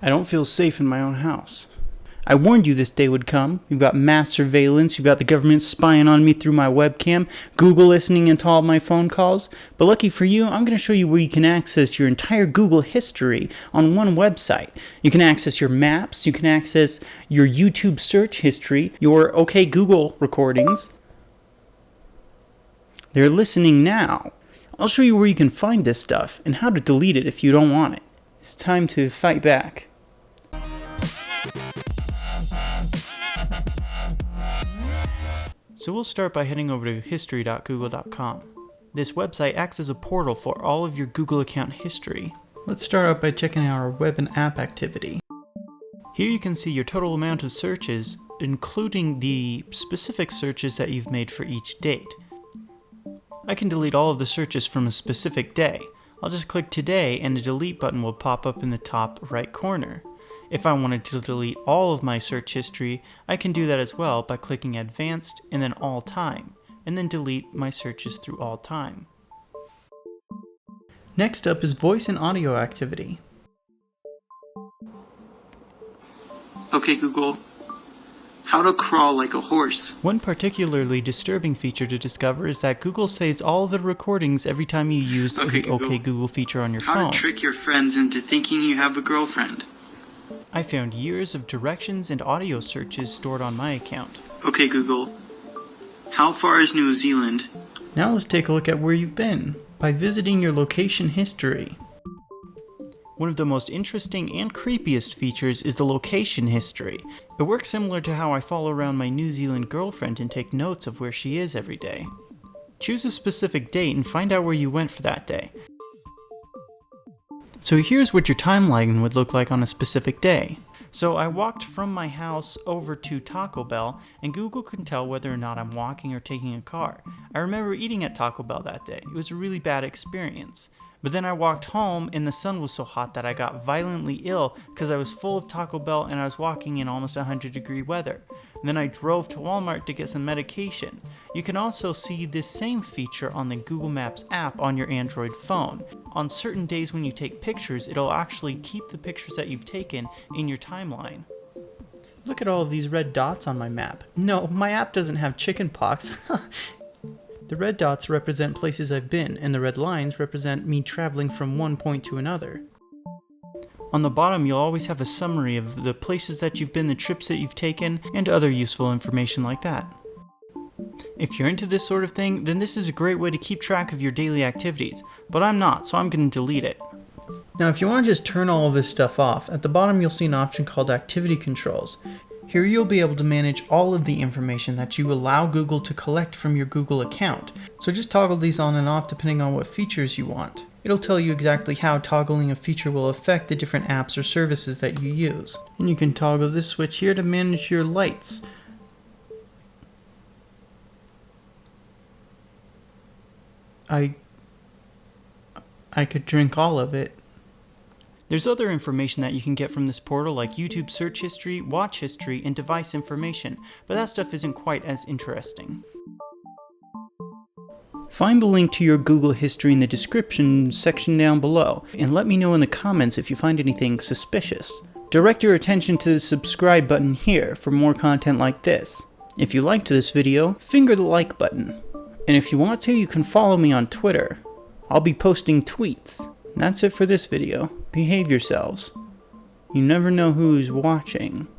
I don't feel safe in my own house. I warned you this day would come. You've got mass surveillance, you've got the government spying on me through my webcam, Google listening into all my phone calls. But lucky for you, I'm going to show you where you can access your entire Google history on one website. You can access your maps, you can access your YouTube search history, your OK Google recordings. They're listening now. I'll show you where you can find this stuff and how to delete it if you don't want it. It's time to fight back. So we'll start by heading over to history.google.com. This website acts as a portal for all of your Google account history. Let's start out by checking out our web and app activity. Here you can see your total amount of searches, including the specific searches that you've made for each date. I can delete all of the searches from a specific day. I'll just click today and the delete button will pop up in the top right corner. If I wanted to delete all of my search history, I can do that as well by clicking Advanced and then All Time, and then delete my searches through all time. Next up is voice and audio activity. Okay Google, how to crawl like a horse. One particularly disturbing feature to discover is that Google saves all of the recordings every time you use the OK Google feature on your phone. How to trick your friends into thinking you have a girlfriend. I found years of directions and audio searches stored on my account. Okay Google, how far is New Zealand? Now let's take a look at where you've been by visiting your location history. One of the most interesting and creepiest features is the location history. It works similar to how I follow around my New Zealand girlfriend and take notes of where she is every day. Choose a specific date and find out where you went for that day. So here's what your timeline would look like on a specific day. So I walked from my house over to Taco Bell, and Google can tell whether or not I'm walking or taking a car. I remember eating at Taco Bell that day. It was a really bad experience. But then I walked home and the sun was so hot that I got violently ill because I was full of Taco Bell and I was walking in almost 100-degree weather. And then I drove to Walmart to get some medication. You can also see this same feature on the Google Maps app on your Android phone. On certain days when you take pictures, it'll actually keep the pictures that you've taken in your timeline. Look at all of these red dots on my map. No, my app doesn't have chicken pox. The red dots represent places I've been, and the red lines represent me traveling from one point to another. On the bottom, you'll always have a summary of the places that you've been, the trips that you've taken, and other useful information like that. If you're into this sort of thing, then this is a great way to keep track of your daily activities, but I'm not, so I'm going to delete it. Now, if you want to just turn all of this stuff off, at the bottom you'll see an option called Activity Controls. Here you'll be able to manage all of the information that you allow Google to collect from your Google account. So just toggle these on and off depending on what features you want. It'll tell you exactly how toggling a feature will affect the different apps or services that you use. And you can toggle this switch here to manage your lights. I could drink all of it. There's other information that you can get from this portal like YouTube search history, watch history, and device information, but that stuff isn't quite as interesting. Find the link to your Google history in the description section down below, and let me know in the comments if you find anything suspicious. Direct your attention to the subscribe button here for more content like this. If you liked this video, finger the like button. And if you want to, you can follow me on Twitter. I'll be posting tweets. That's it for this video. Behave yourselves. You never know who's watching.